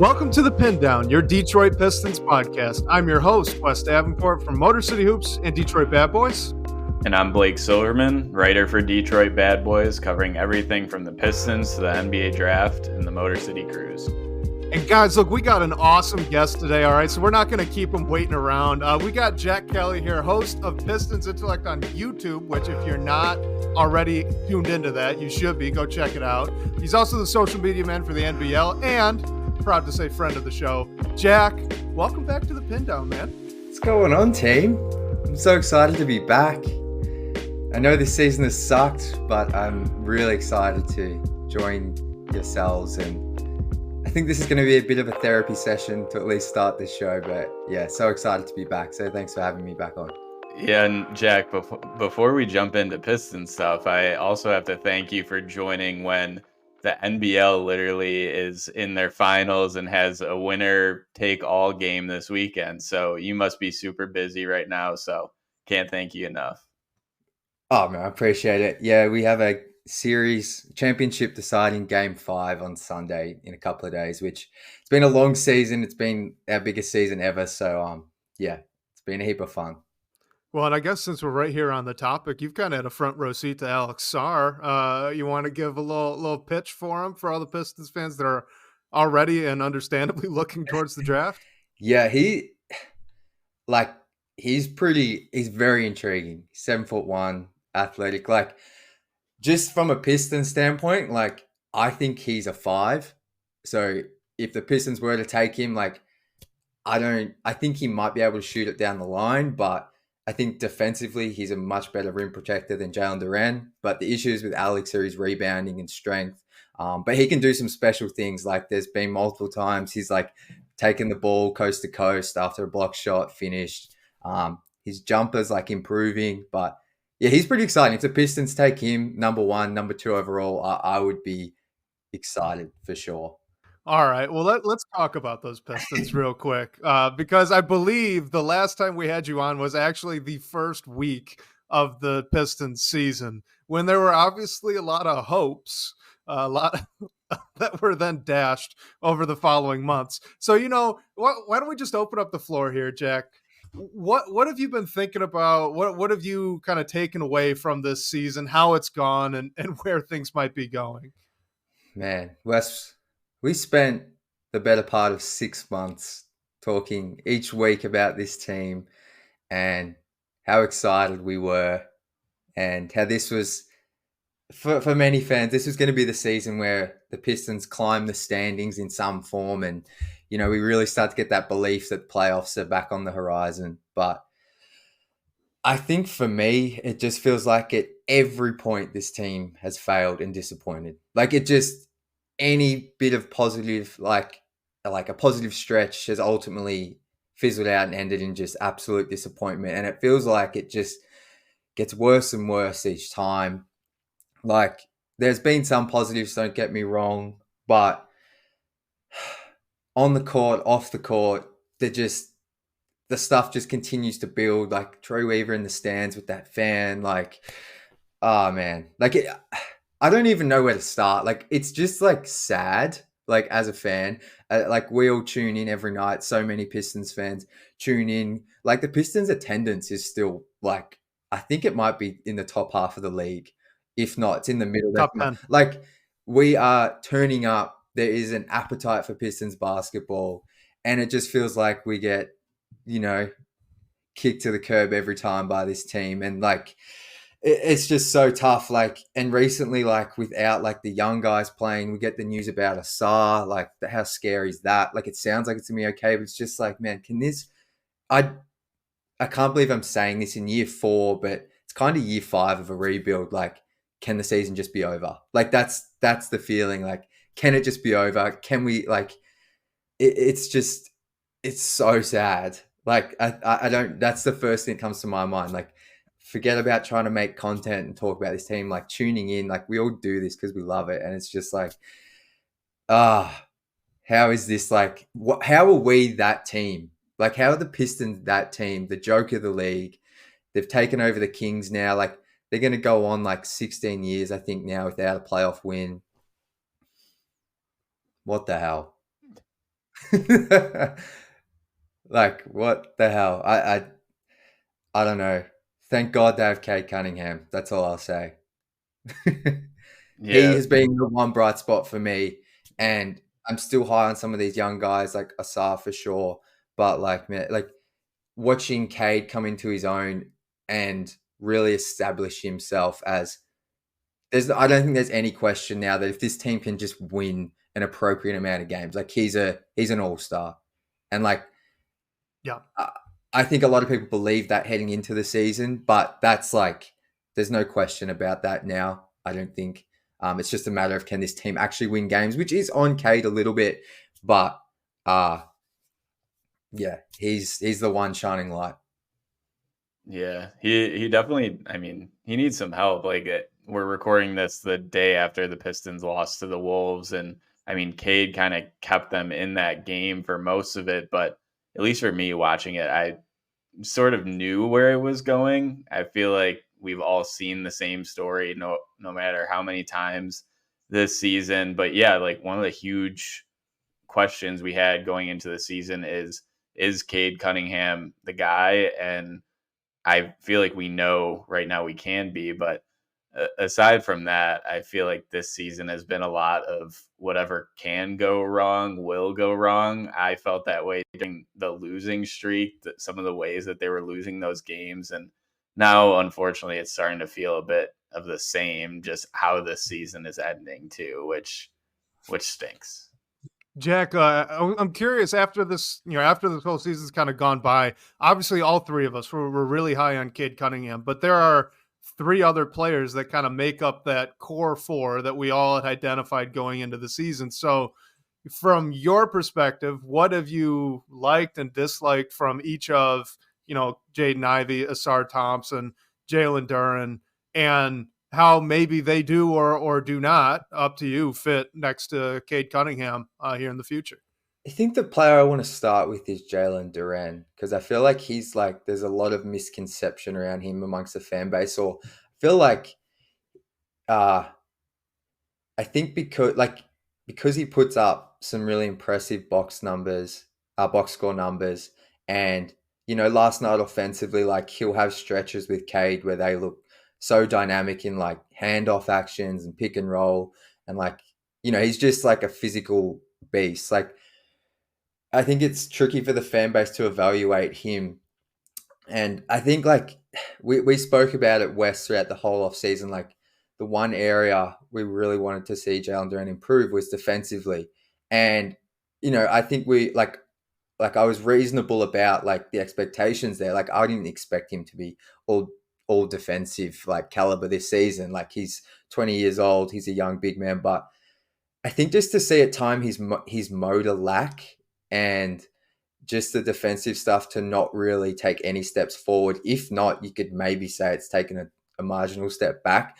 Welcome to the Pindown, your Detroit Pistons podcast. I'm your host, Wes Davenport from Motor City Hoops and Detroit Bad Boys. And I'm Blake Silverman, writer for Detroit Bad Boys, covering everything from the Pistons to the NBA Draft and the Motor City Cruise. And guys, look, we got an awesome guest today, all right? So we're not going to keep him waiting around. We got Jack Kelly here, host of Pistons Intellect on YouTube, which if you're not already tuned into that, you should be. Go check it out. He's also the social media man for the NBL and proud to say friend of the show. Jack, welcome back to the Pindown, man. What's going on, team? I'm so excited to be back. I know this season has sucked, but I'm really excited to join yourselves, and I think this is going to be a bit of a therapy session to at least start this show. But yeah, so excited to be back. So thanks for having me back on. Yeah, and Jack, before we jump into Pistons stuff, I also have to thank you for joining when the NBL literally is in their finals and has a winner-take-all game this weekend. So you must be super busy right now. So can't thank you enough. Oh, man, I appreciate it. Yeah, we have a series championship deciding game 5 on Sunday in a couple of days, which it's been a long season. It's been our biggest season ever. So, yeah, it's been a heap of fun. Well, and I guess since we're right here on the topic, you've kind of had a front row seat to Alex Sarr. You want to give a little pitch for him for all the Pistons fans that are already and understandably looking towards the draft? Yeah, he's very intriguing. 7'1", athletic. Like, just from a Pistons standpoint, like, I think he's a 5. So if the Pistons were to take him, like, I think he might be able to shoot it down the line, but I think defensively, he's a much better rim protector than Jalen Duren. But the issues with Alex are his rebounding and strength. But he can do some special things. Like, there's been multiple times he's like taken the ball coast to coast after a block shot finished. His jumper's like improving. But yeah, he's pretty exciting. If the Pistons take him number 1, number 2 overall, I would be excited for sure. All right. Well, let's talk about those Pistons real quick, because I believe the last time we had you on was actually the first week of the Pistons season, when there were obviously a lot of hopes, a lot that were then dashed over the following months. So, why don't we just open up the floor here, Jack? What have you been thinking about? What have you kind of taken away from this season, how it's gone, and where things might be going? Man, Wes, we spent the better part of 6 months talking each week about this team and how excited we were and how this was, for many fans, this was going to be the season where the Pistons climb the standings in some form. And, we really start to get that belief that playoffs are back on the horizon. But I think for me, it just feels like at every point this team has failed and disappointed. Like, any bit of positive, like a positive stretch has ultimately fizzled out and ended in just absolute disappointment. And it feels like it just gets worse and worse each time. Like, there's been some positives, don't get me wrong, but on the court, off the court, the stuff just continues to build. Like, Troy Weaver in the stands with that fan, like, oh man, like I don't even know where to start. Like, it's just like sad, like, as a fan, like, we all tune in every night. So many Pistons fans tune in. Like, the Pistons attendance is still, like, I think it might be in the top half of the league. If not, it's in the middle. Top 10. Like, we are turning up. There is an appetite for Pistons basketball. And it just feels like we get, kicked to the curb every time by this team. And, like, it's just so tough. Like, and recently, like, without like the young guys playing, we get the news about Asar. Like, how scary is that? Like, it sounds like it's gonna be okay, but it's just like, man, I can't believe I'm saying this in year 4, but it's kind of year 5 of a rebuild. Like, can the season just be over? Like, that's the feeling. Like, can it just be over? Can we, like, it's so sad. Like, I don't, that's the first thing that comes to my mind. Like, forget about trying to make content and talk about this team, like, tuning in. Like, we all do this because we love it. And it's just like, how is this, like, how are we that team? Like, how are the Pistons that team, the joke of the league? They've taken over the Kings now. Like, they're going to go on like 16 years, I think, now without a playoff win. What the hell? Like, what the hell? I don't know. Thank God they have Cade Cunningham. That's all I'll say. He Yeah, has been the one bright spot for me, and I'm still high on some of these young guys like Asar for sure. But like, man, like watching Cade come into his own and really establish himself as I don't think there's any question now that if this team can just win an appropriate amount of games, like he's an all-star. And like Yeah. I I think a lot of people believe that heading into the season, but that's like there's no question about that now. I don't think it's just a matter of can this team actually win games, which is on Cade a little bit, but uh yeah, he's the one shining light. yeah. He definitely. I mean, he needs some help. Like we're recording this the day after the Pistons lost to the Wolves, and I mean, Cade kind of kept them in that game for most of it. But at least for me watching it, I sort of knew where it was going. I feel like we've all seen the same story, no matter how many times this season. But yeah, like one of the huge questions we had going into the season is Cade Cunningham the guy? And I feel like we know right now we can be, but aside from that, I feel like this season has been a lot of whatever can go wrong will go wrong. I felt that way during the losing streak, that some of the ways that they were losing those games, and now unfortunately it's starting to feel a bit of the same, just how this season is ending too, which stinks. Jack, I'm curious after this, after this whole season's kind of gone by, obviously all three of us were really high on Cade Cunningham, but there are three other players that kind of make up that core four that we all had identified going into the season. So from your perspective, what have you liked and disliked from each of, Jaden Ivey, Asar Thompson, Jalen Duren, and how maybe they do or do not, up to you, fit next to Cade Cunningham here in the future? I think the player I want to start with is Jalen Duren because I feel like he's like there's a lot of misconception around him amongst the fan base, or I feel like uh I think because he puts up some really impressive box score numbers, and last night offensively, like he'll have stretches with Cade where they look so dynamic in like handoff actions and pick and roll, and like he's just like a physical beast. Like I think it's tricky for the fan base to evaluate him, and I think like we spoke about it West throughout the whole off season, like the one area we really wanted to see Jalen Duren improve was defensively. And, I think we like I was reasonable about like the expectations there. Like I didn't expect him to be all defensive like caliber this season. Like he's 20 years old, he's a young big man, but I think just to see at time his motor lack and just the defensive stuff to not really take any steps forward. If not, you could maybe say it's taken a marginal step back.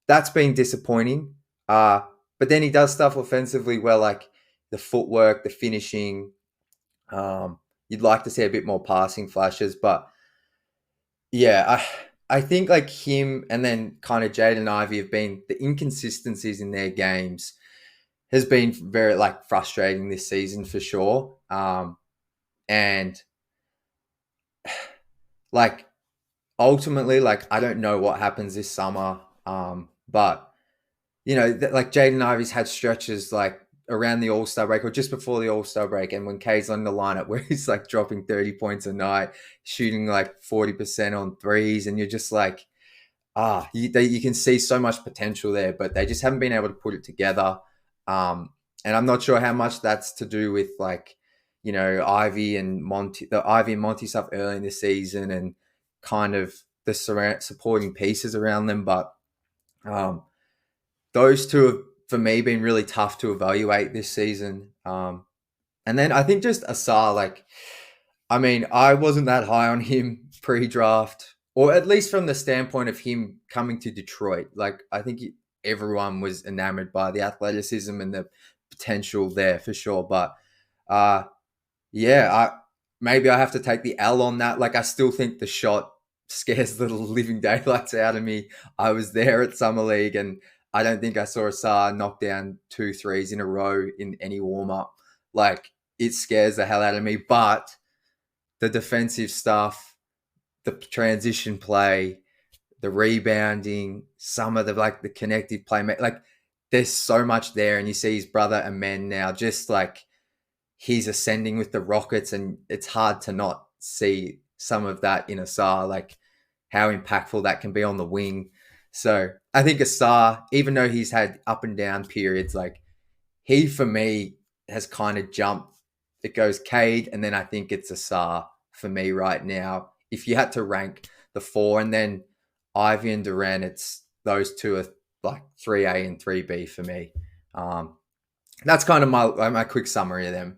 That's been disappointing. But then he does stuff offensively well, like the footwork, the finishing. You'd like to see a bit more passing flashes, but yeah, I think like him and then kind of Jaden Ivey have been the inconsistencies in their games has been very like frustrating this season for sure. And like ultimately, like I don't know what happens this summer, but like Jaden Ivey's had stretches like around the All Star break or just before the All Star break, and when Kay's on the lineup, where he's like dropping 30 points a night, shooting like 40% on threes, and you're just like, you can see so much potential there, but they just haven't been able to put it together. And I'm not sure how much that's to do with like, Ivy and Monty stuff early in the season and kind of the supporting pieces around them. But those two have, for me, been really tough to evaluate this season. And then I think just Asar, like, I mean, I wasn't that high on him pre-draft, or at least from the standpoint of him coming to Detroit. Like, I think everyone was enamored by the athleticism and the potential there for sure. But yeah, maybe I have to take the L on that. Like, I still think the shot scares the living daylights out of me. I was there at Summer League, and I don't think I saw Asar knock down 2 threes in a row in any warm up. Like, it scares the hell out of me. But the defensive stuff, the transition play, the rebounding, some of the connective play, like there's so much there. And you see his brother Amen now, just like he's ascending with the Rockets, and it's hard to not see some of that in Asar, like how impactful that can be on the wing. So I think Asar, even though he's had up and down periods, like he for me has kind of jumped. It goes Cade, and then I think it's Asar for me right now. If you had to rank the four, and then Ivy and Duren, it's those two are like 3A and 3B for me. That's kind of my quick summary of them.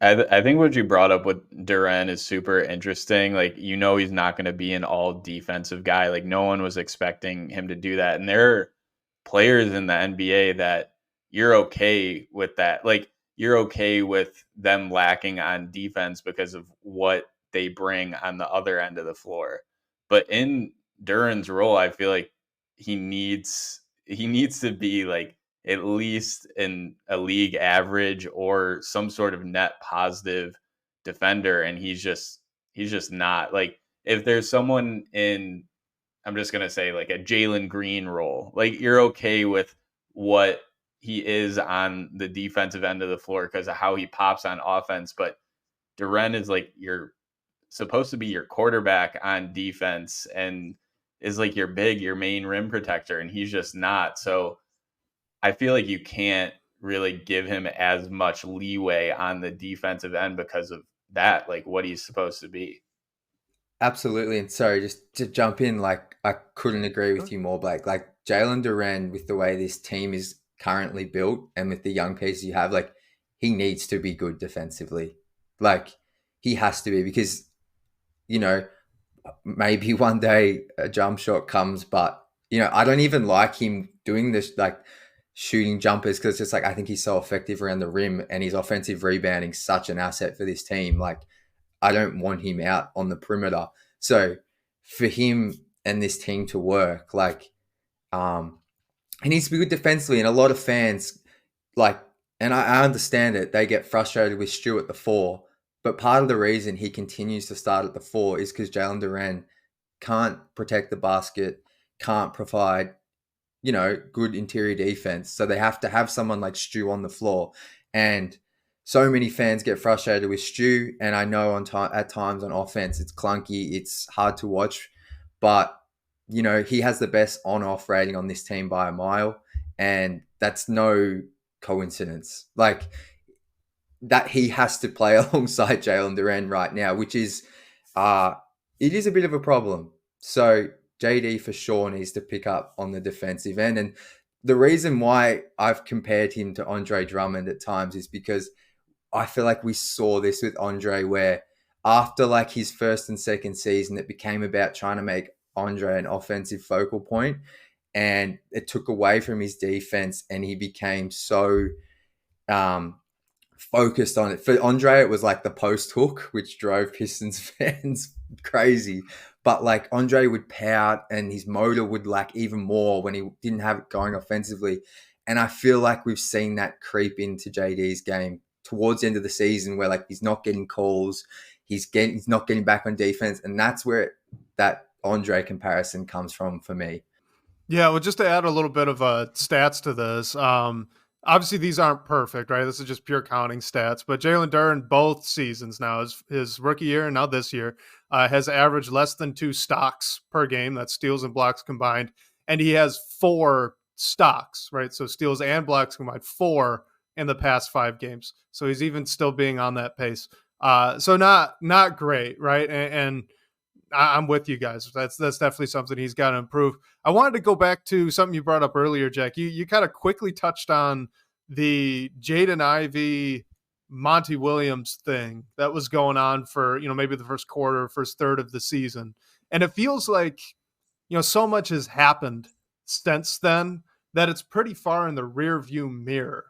I think what you brought up with Duren is super interesting. Like, he's not going to be an all defensive guy. Like, no one was expecting him to do that. And there are players in the NBA that you're okay with that. Like, you're okay with them lacking on defense because of what they bring on the other end of the floor. But in Duren's role, I feel like he needs to be like at least in a league average or some sort of net positive defender. And he's just not. Like, if there's someone in, I'm just going to say like a Jalen Green role, like you're okay with what he is on the defensive end of the floor because of how he pops on offense. But Duren is like, you're supposed to be your quarterback on defense and is like your main rim protector. And he's just not. So I feel like you can't really give him as much leeway on the defensive end because of that, like what he's supposed to be. Absolutely. And sorry, just to jump in, like I couldn't agree with you more, Blake. Like Jalen Duren, with the way this team is currently built and with the young pieces you have, like he needs to be good defensively. Like he has to be, because, maybe one day a jump shot comes, but, I don't even like him doing this, like shooting jumpers, because it's just like I think he's so effective around the rim, and his offensive rebounding such an asset for this team. Like I don't want him out on the perimeter. So for him and this team to work, like he needs to be good defensively. And a lot of fans, like, and I understand it, they get frustrated with Stu at the 4, but part of the reason he continues to start at the 4 is because Jalen Duren can't protect the basket, can't provide good interior defense. So they have to have someone like Stu on the floor. And so many fans get frustrated with Stu. And I know at times on offense, it's clunky, it's hard to watch. But, he has the best on-off rating on this team by a mile. And that's no coincidence. Like that he has to play alongside Jalen Duren right now, which is, it is a bit of a problem. So JD for sure needs to pick up on the defensive end. And the reason why I've compared him to Andre Drummond at times is because I feel like we saw this with Andre, where after like his first and second season, it became about trying to make Andre an offensive focal point, and it took away from his defense, and he became so focused on it. For Andre, it was like the post hook, which drove Pistons fans crazy. But like Andre would pout, and his motor would lack even more when he didn't have it going offensively. And I feel like we've seen that creep into JD's game towards the end of the season, where like he's not getting calls, he's not getting back on defense, and that's where that Andre comparison comes from for me. Yeah, well, just to add a little bit of stats to this, obviously these aren't perfect, right? This is just pure counting stats. But Jalen Duren, both seasons now, his rookie year and now this year, has averaged less than 2 stocks per game. That's steals and blocks combined. And he has 4 stocks, right? So steals and blocks combined, 4 in the past 5 games. So he's even still being on that pace. So not great, right? And I'm with you guys. That's definitely something he's got to improve. I wanted to go back to something you brought up earlier, Jack. You kind of quickly touched on the Jaden Ivey, Monty Williams thing that was going on for, maybe the first quarter, first third of the season. And it feels like, so much has happened since then that it's pretty far in the rear view mirror.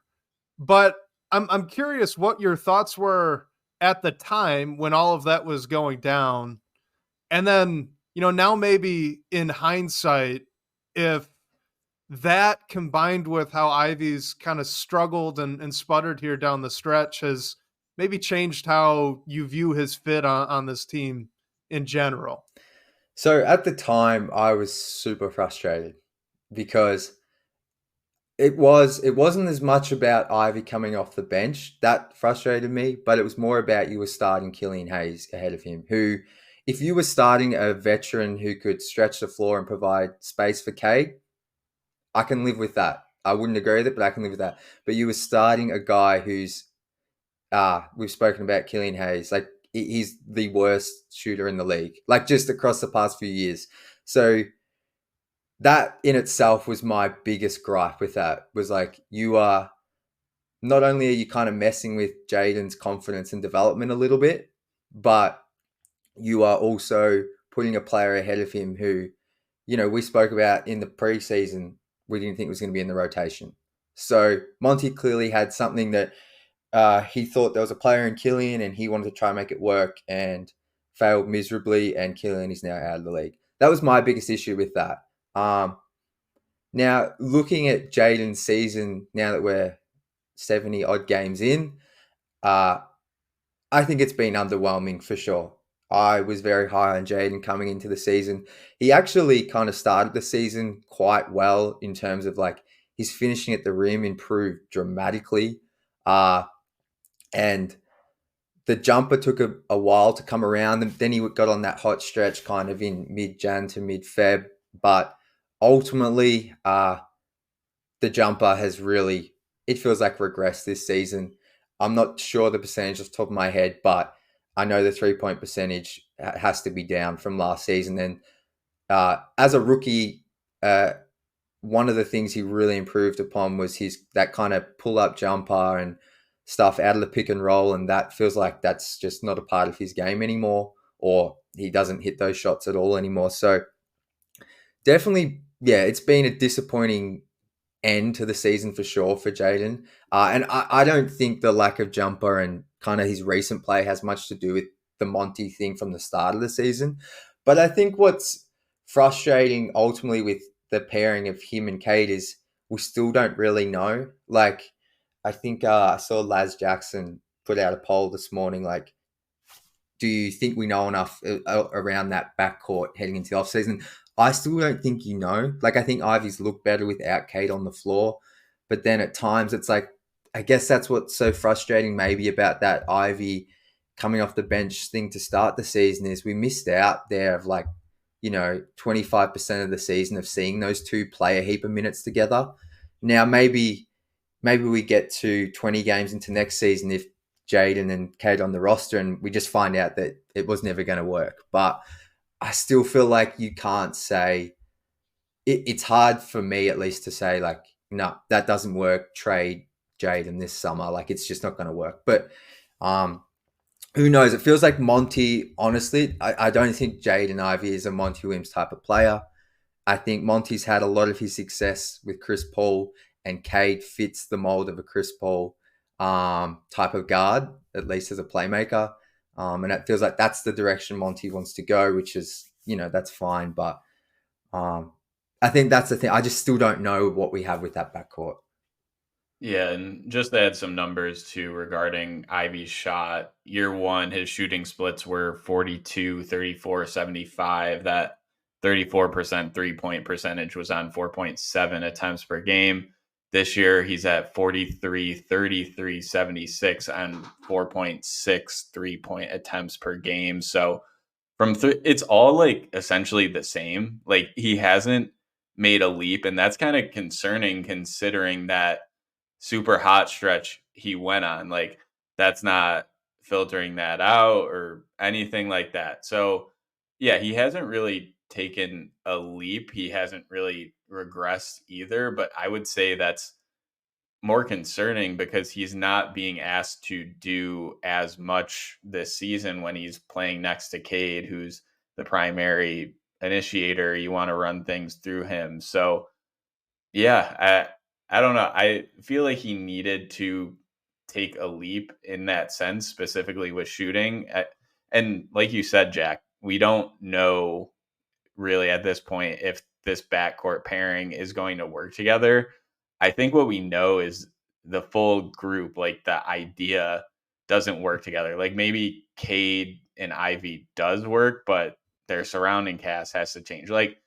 But I'm curious what your thoughts were at the time when all of that was going down. And then, now maybe in hindsight, if that combined with how Ivy's kind of struggled and sputtered here down the stretch has maybe changed how you view his fit on this team in general. So at the time, I was super frustrated because it wasn't as much about Ivy coming off the bench that frustrated me, but it was more about you were starting Killian Hayes ahead of him, who, if you were starting a veteran who could stretch the floor and provide space for Cade, I can live with that. I wouldn't agree with it, but I can live with that. But you were starting a guy who's we've spoken about Killian Hayes, like he's the worst shooter in the league, like just across the past few years. So that in itself was my biggest gripe with that, was like, you are not only are you kind of messing with Jaden's confidence and development a little bit, but you are also putting a player ahead of him who, we spoke about in the preseason, we didn't think was going to be in the rotation. So Monty clearly had something that he thought there was a player in Killian and he wanted to try and make it work, and failed miserably, and Killian is now out of the league. That was my biggest issue with that. Now, looking at Jaden's season, now that we're 70 odd games in, I think it's been underwhelming for sure. I was very high on Jaden coming into the season. He actually kind of started the season quite well in terms of like his finishing at the rim improved dramatically. And the jumper took a while to come around, and then he got on that hot stretch kind of in mid-Jan to mid-Feb. But ultimately, the jumper has really, it feels like, regressed this season. I'm not sure the percentage off the top of my head, but I know the 3-point percentage has to be down from last season. And as a rookie, one of the things he really improved upon was that kind of pull-up jumper and stuff out of the pick and roll, and that feels like that's just not a part of his game anymore, or he doesn't hit those shots at all anymore. So definitely, yeah, it's been a disappointing end to the season for sure for Jaden. And I don't think the lack of jumper and kind of his recent play has much to do with the Monty thing from the start of the season. But I think what's frustrating ultimately with the pairing of him and Cade is we still don't really know. Like, I think I saw Laz Jackson put out a poll this morning, like, do you think we know enough around that backcourt heading into the offseason? I still don't think you know. Like, I think Ivy's looked better without Cade on the floor. But then at times it's like, I guess that's what's so frustrating maybe about that Ivy coming off the bench thing to start the season, is we missed out there of like, 25% of the season of seeing those two play a heap of minutes together. Now, maybe we get to 20 games into next season if Jaden and Cade on the roster, and we just find out that it was never going to work. But I still feel like you can't say it's hard for me at least to say like, no, that doesn't work. Trade Jaden this summer. Like, it's just not going to work. But who knows? It feels like Monty, honestly, I don't think Jaden Ivey is a Monty Williams type of player. I think Monty's had a lot of his success with Chris Paul, and Cade fits the mold of a Chris Paul type of guard, at least as a playmaker. And it feels like that's the direction Monty wants to go, which is, that's fine. But I think that's the thing. I just still don't know what we have with that backcourt. Yeah, and just to add some numbers too regarding Ivy's shot. Year one, his shooting splits were 42, 34, 75. That 34% three-point percentage was on 4.7 attempts per game. This year, he's at 43, 33, 76 on 4.6 three-point attempts per game. So it's all like essentially the same. Like, he hasn't made a leap, and that's kind of concerning considering that super hot stretch he went on. Like, that's not filtering that out or anything like that. So yeah, he hasn't really taken a leap. He hasn't really regressed either, but I would say that's more concerning because he's not being asked to do as much this season when he's playing next to Cade, who's the primary initiator. You want to run things through him. So yeah, I don't know. I feel like he needed to take a leap in that sense, specifically with shooting. And like you said, Jack, we don't know really at this point if this backcourt pairing is going to work together. I think what we know is the full group, like the idea doesn't work together. Like maybe Cade and Ivy does work, but their surrounding cast has to change. Like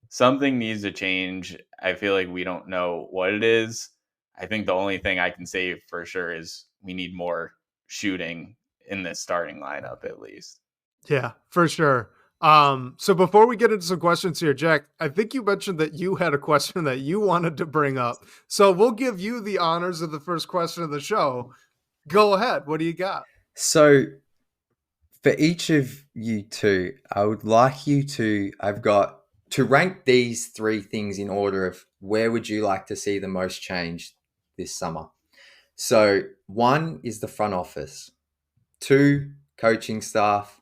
something needs to change. I feel like we don't know what it is. I think the only thing I can say for sure is we need more shooting in this starting lineup at least. Yeah, for sure. So before we get into some questions here, Jack, I think you mentioned that you had a question that you wanted to bring up. So we'll give you the honors of the first question of the show. Go ahead. What do you got? So for each of you two, I would like you to, I've got to rank these three things in order of where would you like to see the most change this summer. So 1 is the front office, 2, coaching staff,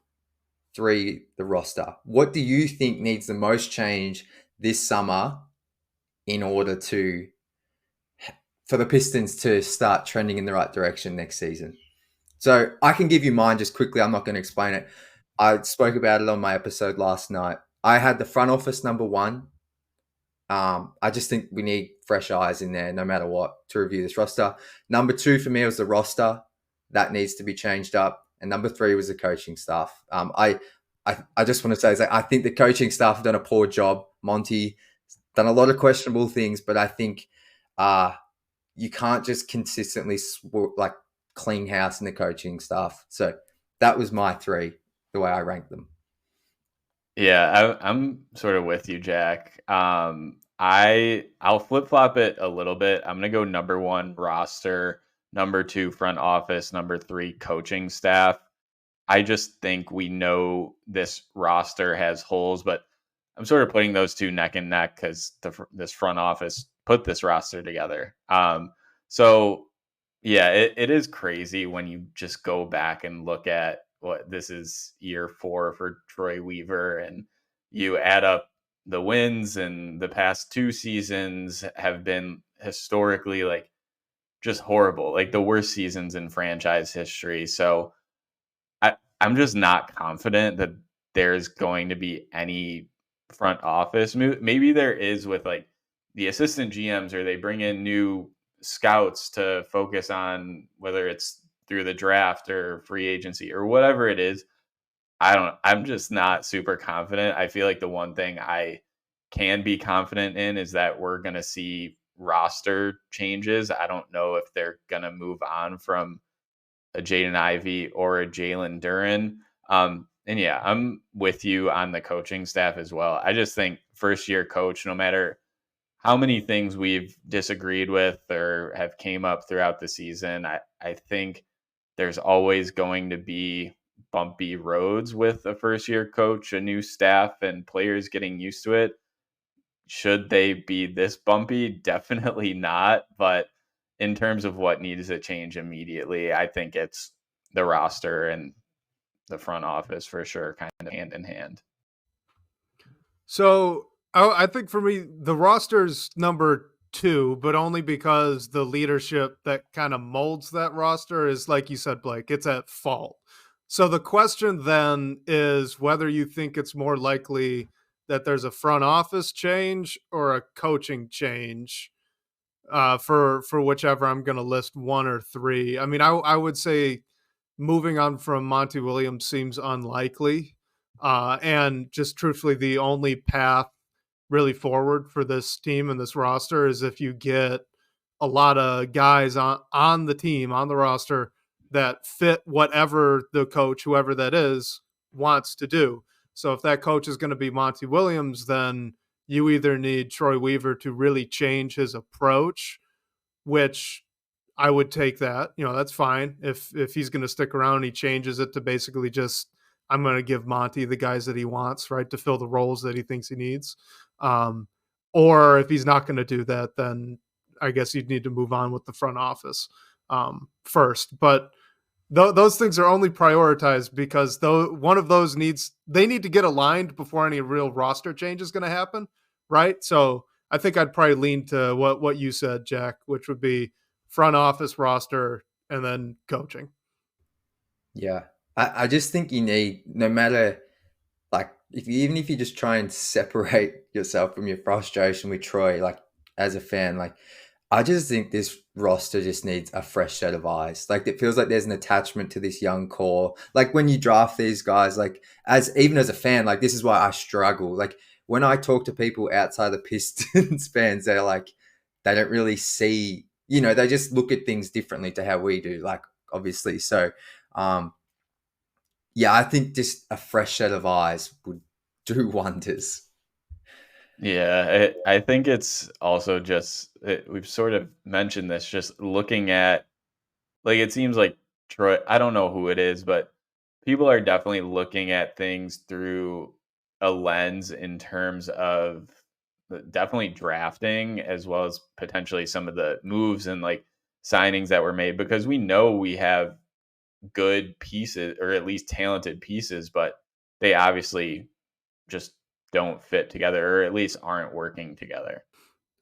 3, the roster. What do you think needs the most change this summer in order for the Pistons to start trending in the right direction next season? So I can give you mine just quickly. I'm not going to explain it. I spoke about it on my episode last night. I had the front office number 1. I just think we need fresh eyes in there no matter what to review this roster. Number 2 for me was the roster. That needs to be changed up. And number 3 was the coaching staff. I just want to say, I think the coaching staff have done a poor job. Monty done a lot of questionable things, but I think you can't just consistently clean house in the coaching staff. So that was my 3, the way I ranked them. Yeah, I'm sort of with you, Jack. I'll flip flop it a little bit. I'm gonna go number 1 roster, number 2 front office, number 3 coaching staff. I just think we know this roster has holes, but I'm sort of putting those two neck and neck because this front office put this roster together. So yeah, it is crazy when you just go back and look at what this is year 4 for Troy Weaver, and you add up the wins, and the past 2 seasons have been historically like just horrible, like the worst seasons in franchise history. So I'm just not confident that there's going to be any front office move. Maybe there is with like the assistant GMs, or they bring in new scouts to focus on whether it's through the draft or free agency or whatever it is. I'm just not super confident. I feel like the one thing I can be confident in is that we're going to see roster changes. I don't know if they're going to move on from a Jaden Ivey or a Jalen Duren. And yeah, I'm with you on the coaching staff as well. I just think first year coach, no matter how many things we've disagreed with or have came up throughout the season, I think there's always going to be bumpy roads with a first year coach, a new staff, and players getting used to it. Should they be this bumpy? Definitely not. But in terms of what needs to change immediately, I think it's the roster and the front office for sure, kind of hand in hand. So I think for me, the roster's number 2, but only because the leadership that kind of molds that roster is, like you said, Blake, it's at fault. So the question then is whether you think it's more likely that there's a front office change or a coaching change for whichever I'm going to list 1 or 3. I mean, I would say moving on from Monty Williams seems unlikely. And just truthfully, the only path really forward for this team and this roster is if you get a lot of guys on the team, on the roster, that fit whatever the coach, whoever that is, wants to do. So if that coach is going to be Monty Williams, then you either need Troy Weaver to really change his approach, which I would take that. That's fine. If he's going to stick around, he changes it to basically just, I'm going to give Monty the guys that he wants, right, to fill the roles that he thinks he needs. Or if he's not going to do that, then I guess you'd need to move on with the front office first. But those things are only prioritized because one of those they need to get aligned before any real roster change is going to happen, right? So I think I'd probably lean to what you said, Jack, which would be front office, roster, and then coaching. Yeah. I just think you need, no matter like even if you just try and separate yourself from your frustration with Troy, like as a fan, like I just think this roster just needs a fresh set of eyes. Like it feels like there's an attachment to this young core. Like when you draft these guys, like even as a fan, like this is why I struggle. Like when I talk to people outside the Pistons fans, they're like they don't really see, they just look at things differently to how we do. Like obviously, so yeah, I think just a fresh set of eyes would do wonders. Yeah, I think it's also just we've sort of mentioned this, just looking at like it seems like Troy. I don't know who it is, but people are definitely looking at things through a lens in terms of definitely drafting as well as potentially some of the moves and like signings that were made because we know we have good pieces or at least talented pieces, but they obviously just don't fit together or at least aren't working together.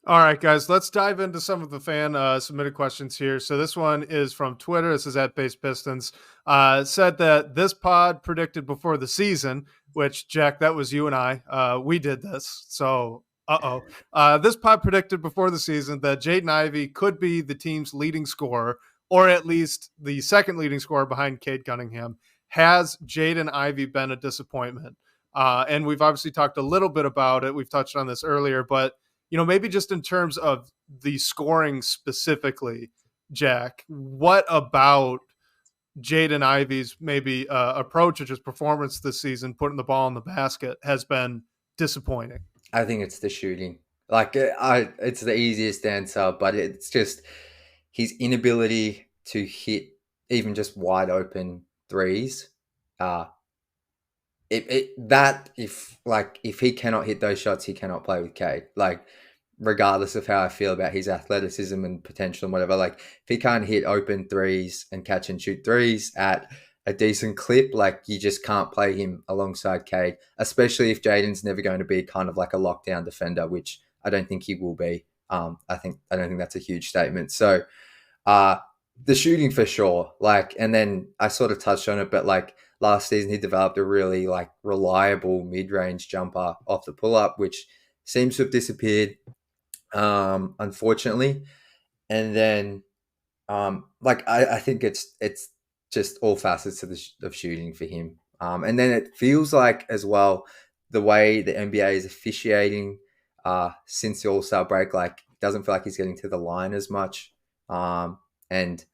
All right, guys, let's dive into some of the fan submitted questions here. So this one is from Twitter. This is at Base Pistons. Said that this pod predicted before the season, which, Jack, that was you and I. We did this. So, this pod predicted before the season that Jaden Ivey could be the team's leading scorer, or at least the second leading scorer behind Cade Cunningham. Has Jaden Ivey been a disappointment? And we've obviously talked a little bit about it. We've touched on this earlier, but maybe just in terms of the scoring specifically, Jack, what about Jaden Ivey's maybe approach or just performance this season, putting the ball in the basket, has been disappointing? I think it's the shooting. Like it's the easiest answer, but it's just his inability to hit even just wide open threes. If he cannot hit those shots, he cannot play with Cade. Like regardless of how I feel about his athleticism and potential and whatever, like if he can't hit open threes and catch and shoot threes at a decent clip, like you just can't play him alongside Cade, especially if Jaden's never going to be kind of like a lockdown defender, which I don't think he will be. I don't think that's a huge statement. So the shooting for sure. Like, and then I sort of touched on it, but like last season he developed a really like reliable mid-range jumper off the pull-up, which seems to have disappeared, unfortunately. And then I think it's just all facets of shooting for him. And then it feels like as well the way the NBA is officiating since the All-Star break, like doesn't feel like he's getting to the line as much. And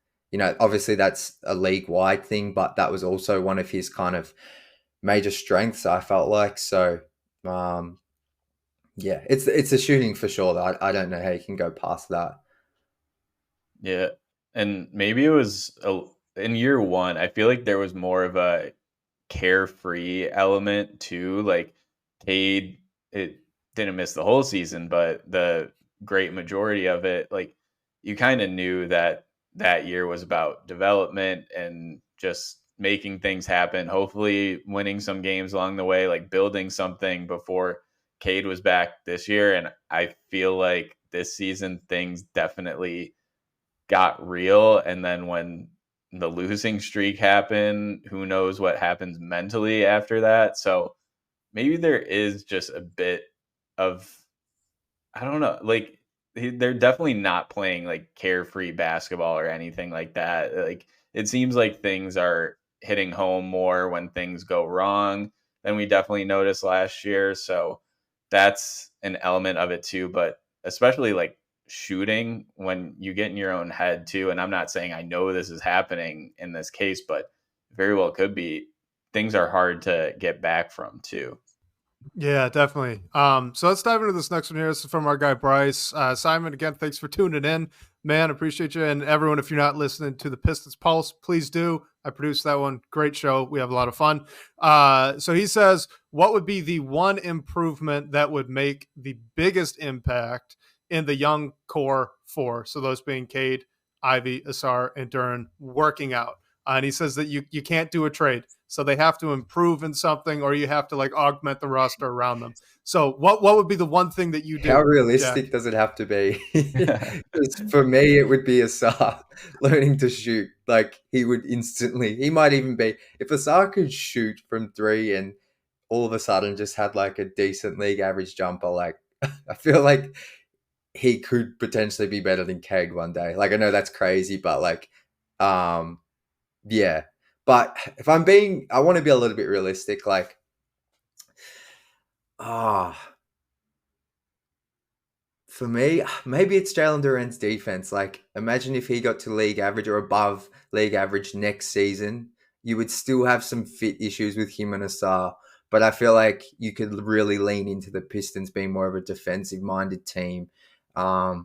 obviously that's a league-wide thing, but that was also one of his kind of major strengths, I felt like. So yeah, it's a shooting for sure. I don't know how you can go past that. Yeah. And maybe it was in year one, I feel like there was more of a carefree element too. Like Cade, it didn't miss the whole season, but the great majority of it, like you kind of knew that that year was about development and just making things happen, hopefully winning some games along the way, like building something before Cade was back this year. And I feel like this season things definitely got real. And then when the losing streak happened, who knows what happens mentally after that. So maybe there is just a bit of, I don't know, like they're definitely not playing like carefree basketball or anything like that. Like it seems like things are hitting home more when things go wrong than we definitely noticed last year. So that's an element of it too. But especially like shooting when you get in your own head too. And I'm not saying I know this is happening in this case, but very well could be. Things are hard to get back from too. Yeah, definitely. So let's dive into this next one here. This is from our guy Bryce. Simon, again, thanks for tuning in. Man, appreciate you. And everyone, if you're not listening to the Pistons Pulse, please do. I produced that one. Great show. We have a lot of fun. So he says, what would be the one improvement that would make the biggest impact in the young core four? So those being Cade, Ivy, Asar, and Duren working out. And he says that you can't do a trade. So they have to improve in something, or you have to like augment the roster around them. So what would be the one thing that you do? How realistic, Jack, does it have to be? For me, it would be Asar learning to shoot. Like he might even be, if Asar could shoot from three and all of a sudden just had like a decent league average jumper, like I feel like he could potentially be better than Cade one day. Like I know that's crazy, but like, yeah. But if I want to be a little bit realistic. Like, for me, maybe it's Jalen Duren's defense. Like, imagine if he got to league average or above league average next season, you would still have some fit issues with him and Asar. But I feel like you could really lean into the Pistons being more of a defensive-minded team. Or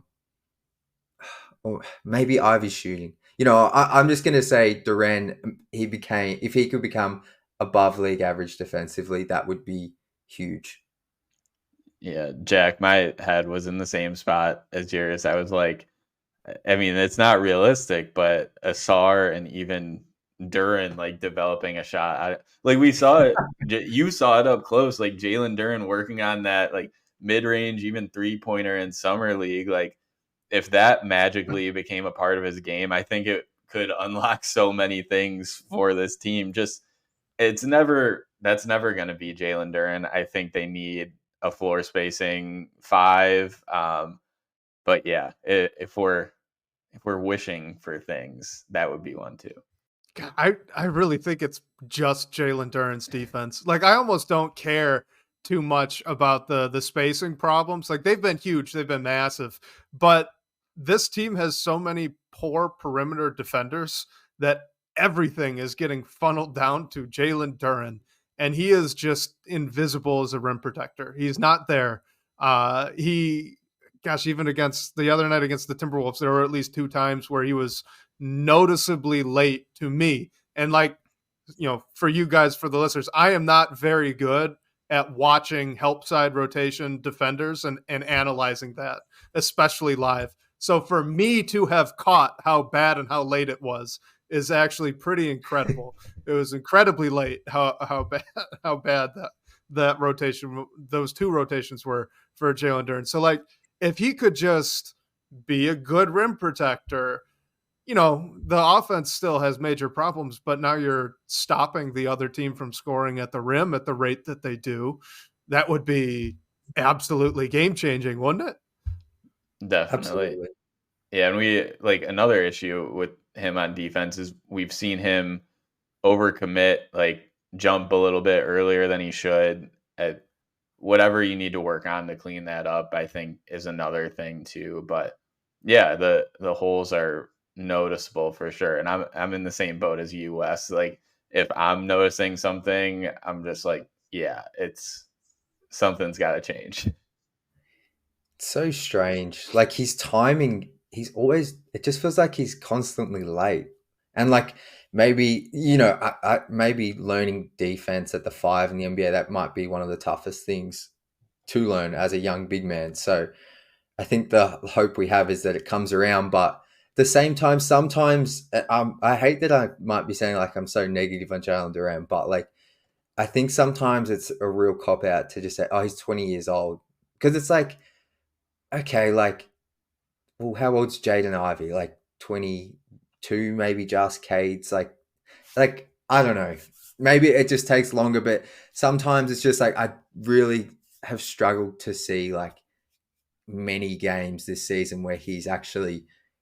maybe Ivy shooting. I'm just going to say Duren, if he could become above league average defensively, that would be huge. Yeah, Jack, my head was in the same spot as yours. I was like, I mean, it's not realistic, but Asar and even Duren like developing a shot. Like we saw it, you saw it up close. Like Jalen Duren working on that like mid range, even 3-pointer in summer league. Like if that magically became a part of his game, I think it could unlock so many things for this team. Just that's never going to be Jalen Duren. I think they need a floor spacing 5. But yeah, if we're wishing for things, that would be one too. God, I really think it's just Jalen Duren's defense. Like I almost don't care too much about the spacing problems. Like they've been huge, they've been massive, but this team has so many poor perimeter defenders that everything is getting funneled down to Jalen Duren, and he is just invisible as a rim protector. He's not there. Even against the other night against the Timberwolves, there were at least 2 times where he was noticeably late to me. And like, for you guys, for the listeners, I am not very good at watching help side rotation defenders and analyzing that, especially live. So for me to have caught how bad and how late it was is actually pretty incredible. It was incredibly late how bad that rotation, those 2 rotations were for Jalen Duren. So like, if he could just be a good rim protector, the offense still has major problems, but now you're stopping the other team from scoring at the rim at the rate that they do. That would be absolutely game-changing, wouldn't it? Definitely. Absolutely. Yeah, and we like another issue with him on defense is we've seen him overcommit, like jump a little bit earlier than he should. At whatever you need to work on to clean that up, I think is another thing too. But yeah, the holes are noticeable for sure, and I'm in the same boat as you, Wes. Like if I'm noticing something, I'm just like, yeah, it's something's got to change. It's so strange. Like his timing, it just feels like he's constantly late. And like maybe, maybe learning defense at the 5 in the NBA, that might be one of the toughest things to learn as a young big man. So I think the hope we have is that it comes around, but at the same time, sometimes I hate that I might be saying like I'm so negative on Jalen Duren, but like I think sometimes it's a real cop out to just say, oh, he's 20 years old. Because it's like, okay, like, well, how old's Jaden Ivey? Like 22, maybe just Cade's like, I don't know. Maybe it just takes longer, but sometimes it's just like I really have struggled to see like many games this season where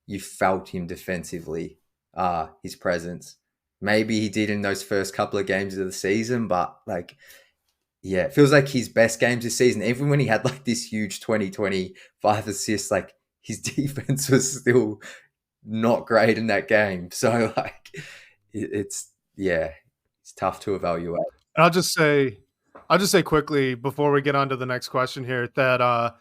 you felt him defensively, his presence. Maybe he did in those first couple of games of the season, but like, yeah, it feels like his best games this season, even when he had like this huge 25 assists, like his defense was still not great in that game. So like it's tough to evaluate. And I'll just say quickly before we get on to the next question here that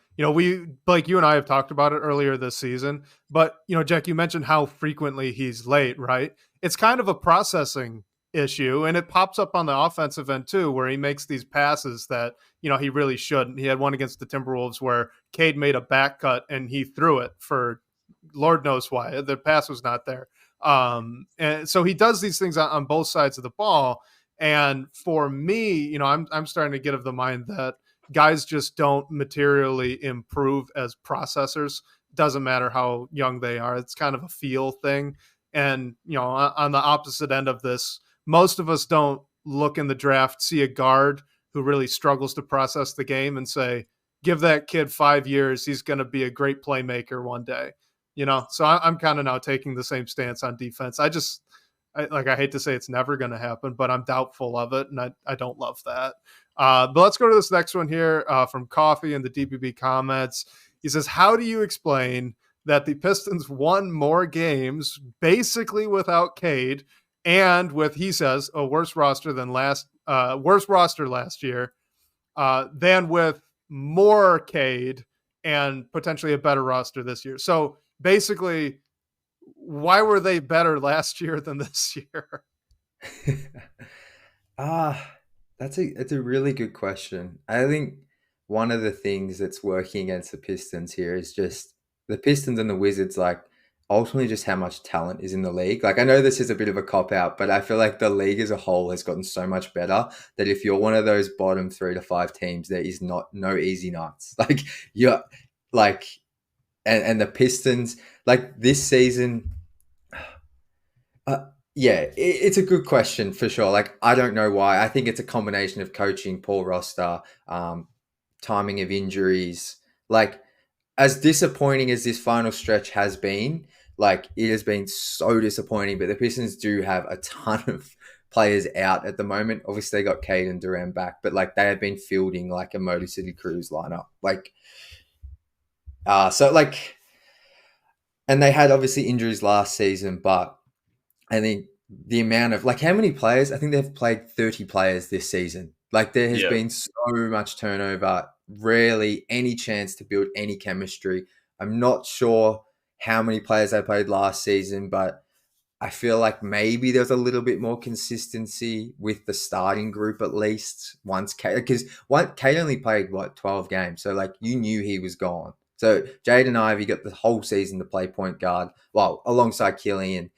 Blake, you and I have talked about it earlier this season, but Jack, you mentioned how frequently he's late, right? It's kind of a processing issue, and it pops up on the offensive end too, where he makes these passes that he really shouldn't. He had one against the Timberwolves where Cade made a back cut and he threw it for Lord knows why. The pass was not there. And so he does these things on both sides of the ball. And for me, I'm starting to get of the mind that guys just don't materially improve as processors. Doesn't matter how young they are. It's kind of a feel thing. And, on the opposite end of this, most of us don't look in the draft, see a guard who really struggles to process the game and say, give that kid 5 years, he's going to be a great playmaker one day. So I'm kind of now taking the same stance on defense. I hate to say it's never going to happen, but I'm doubtful of it, and I don't love that. But let's go to this next one here from Coffee in the DBB comments. He says, how do you explain that the Pistons won more games basically without Cade and with, he says, a worse roster last year than with more Cade and potentially a better roster this year? So basically, why were they better last year than this year? That's a really good question. I think one of the things that's working against the Pistons here is just the Pistons and the Wizards, like ultimately just how much talent is in the league. Like I know this is a bit of a cop out, but I feel like the league as a whole has gotten so much better that if you're one of those bottom 3 to 5 teams, there is no easy nuts. Like you're like, and the Pistons, like this season, yeah, it's a good question for sure. Like, I don't know why. I think it's a combination of coaching, poor roster, timing of injuries. Like, as disappointing as this final stretch has been, like, it has been so disappointing. But the Pistons do have a ton of players out at the moment. Obviously, they got Cade and Duren back, but, like, they have been fielding, like, a Motor City Cruise lineup. Like, and they had, obviously, injuries last season, but I think the amount of, like, how many players? I think they've played 30 players this season. Like, there has been so much turnover, rarely any chance to build any chemistry. I'm not sure how many players they played last season, but I feel like maybe there's a little bit more consistency with the starting group at least once Kate, because Kate only played, 12 games. So, like, you knew he was gone. So, Jaden Ivey got the whole season to play point guard, well, alongside Killian.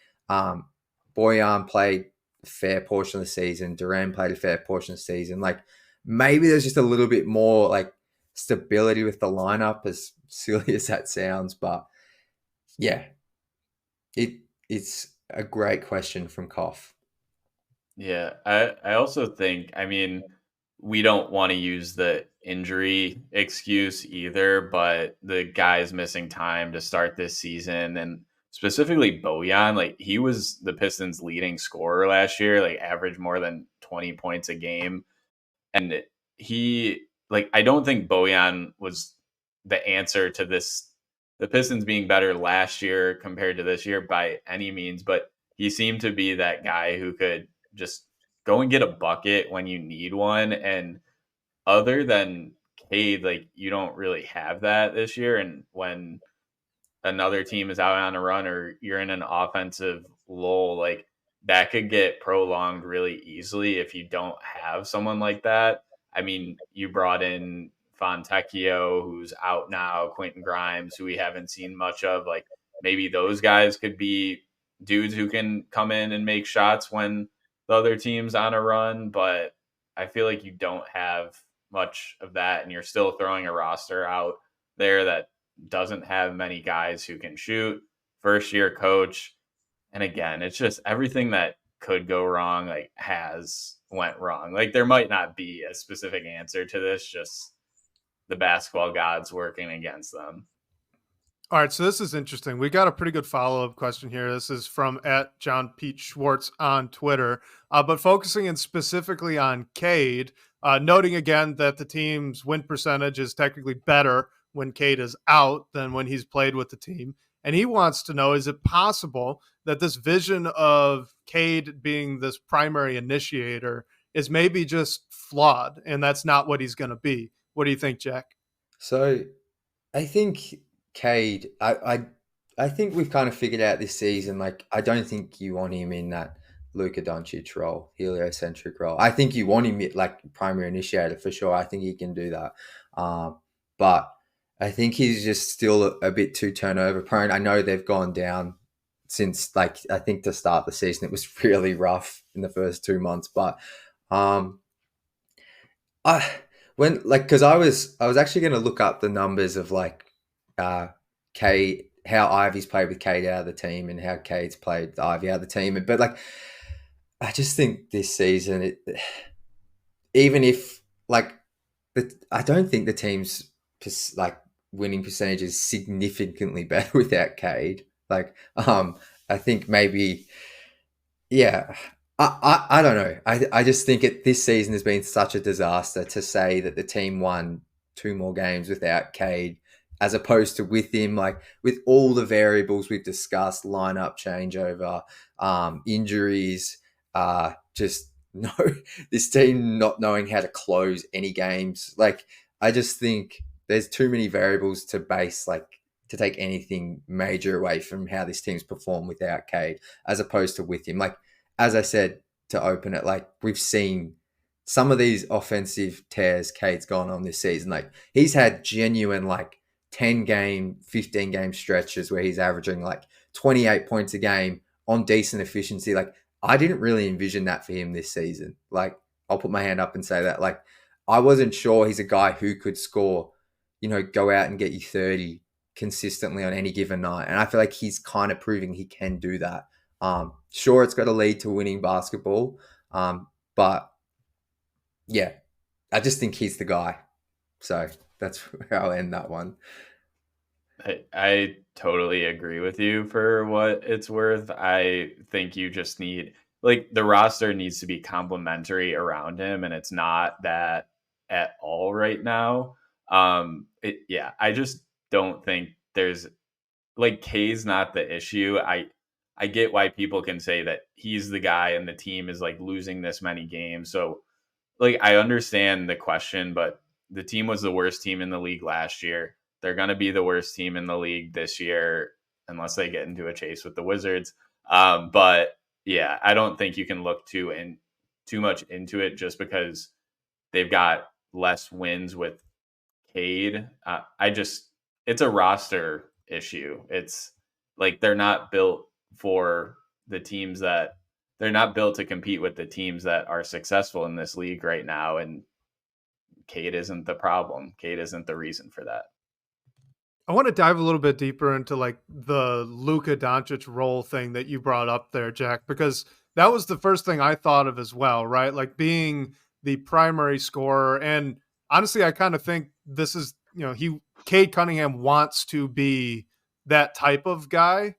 Bojan played a fair portion of the season. Duran played a fair portion of the season. Like, maybe there's just a little bit more, like, stability with the lineup, as silly as that sounds. But, yeah, it's a great question from Koff. Yeah, I also think, I mean, we don't want to use the injury excuse either, but the guy's missing time to start this season, and specifically Bojan, like he was the Pistons' leading scorer last year, like averaged more than 20 points a game. And he, like, I don't think Bojan was the answer to this, the Pistons being better last year compared to this year by any means, but he seemed to be that guy who could just go and get a bucket when you need one. And other than Cade, like you don't really have that this year. And when another team is out on a run or you're in an offensive lull, like that could get prolonged really easily if you don't have someone like that. I mean, you brought in Fontecchio, who's out now, Quentin Grimes, who we haven't seen much of. Like maybe those guys could be dudes who can come in and make shots when the other team's on a run. But I feel like you don't have much of that, and you're still throwing a roster out there that doesn't have many guys who can shoot. First year coach. And again, it's just everything that could go wrong, like has went wrong. Like there might not be a specific answer to this, just the basketball gods working against them. All right, so this is interesting. We got a pretty good follow-up question here. This is from @JohnPeteSchwartz on Twitter, but focusing in specifically on Cade, noting again that the team's win percentage is technically better when Cade is out than when he's played with the team. And he wants to know, is it possible that this vision of Cade being this primary initiator is maybe just flawed and that's not what he's going to be? What do you think, Jack? So I think Cade, I think we've kind of figured out this season, like, I don't think you want him in that Luka Doncic role, heliocentric role. I think you want him like primary initiator for sure. I think he can do that. But I think he's just still a bit too turnover prone. I know they've gone down since, like, I think to start the season, it was really rough in the first 2 months. But because I was actually going to look up the numbers of like Cade, how Ivy's played with Cade out of the team and how Cade's played with Ivy out of the team. But like, I just think this season, even if like, I don't think the team's like winning percentage is significantly better without Cade. Like, I think maybe, yeah. I don't know. I just think this season has been such a disaster to say that the team won 2 more games without Cade, as opposed to with him, like with all the variables we've discussed, lineup changeover, injuries, just no, this team not knowing how to close any games. Like, I just think there's too many variables to base, like, to take anything major away from how this team's performed without Cade, as opposed to with him. Like, as I said to open it, like, we've seen some of these offensive tears Cade's gone on this season. Like, he's had genuine, like, 10-game, 15-game stretches where he's averaging like 28 points a game on decent efficiency. Like, I didn't really envision that for him this season. Like, I'll put my hand up and say that. Like, I wasn't sure he's a guy who could score, go out and get you 30 consistently on any given night. And I feel like he's kind of proving he can do that. Sure, it's got to lead to winning basketball. But yeah, I just think he's the guy. So that's where I'll end that one. I totally agree with you for what it's worth. I think you just need, like, the roster needs to be complementary around him, and it's not that at all right now. I just don't think there's, like, K's not the issue. I get why people can say that he's the guy and the team is like losing this many games. So, like, I understand the question, but the team was the worst team in the league last year. They're going to be the worst team in the league this year, unless they get into a chase with the Wizards. But yeah, I don't think you can look too much into it just because they've got less wins with Cade. It's a roster issue. It's like they're not built for the teams that they're not built to compete with the teams that are successful in this league right now. And Cade isn't the problem. Cade isn't the reason for that. I want to dive a little bit deeper into like the Luka Doncic role thing that you brought up there, Jack, because that was the first thing I thought of as well, right? Like being the primary scorer. And honestly, I kind of think this is, Cade Cunningham wants to be that type of guy.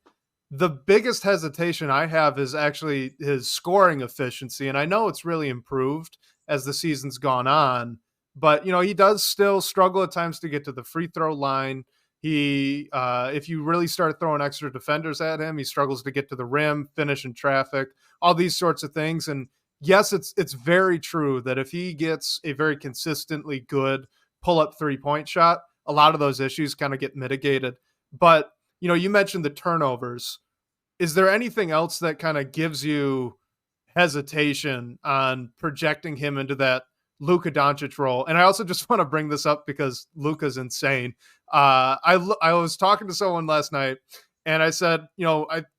The biggest hesitation I have is actually his scoring efficiency. And I know it's really improved as the season's gone on, but, he does still struggle at times to get to the free throw line. He, if you really start throwing extra defenders at him, he struggles to get to the rim, finish in traffic, all these sorts of things. And yes, it's very true that if he gets a very consistently good pull-up three-point shot, a lot of those issues kind of get mitigated. But, you mentioned the turnovers. Is there anything else that kind of gives you hesitation on projecting him into that Luka Doncic role? And I also just want to bring this up because Luka's insane. I was talking to someone last night and I said,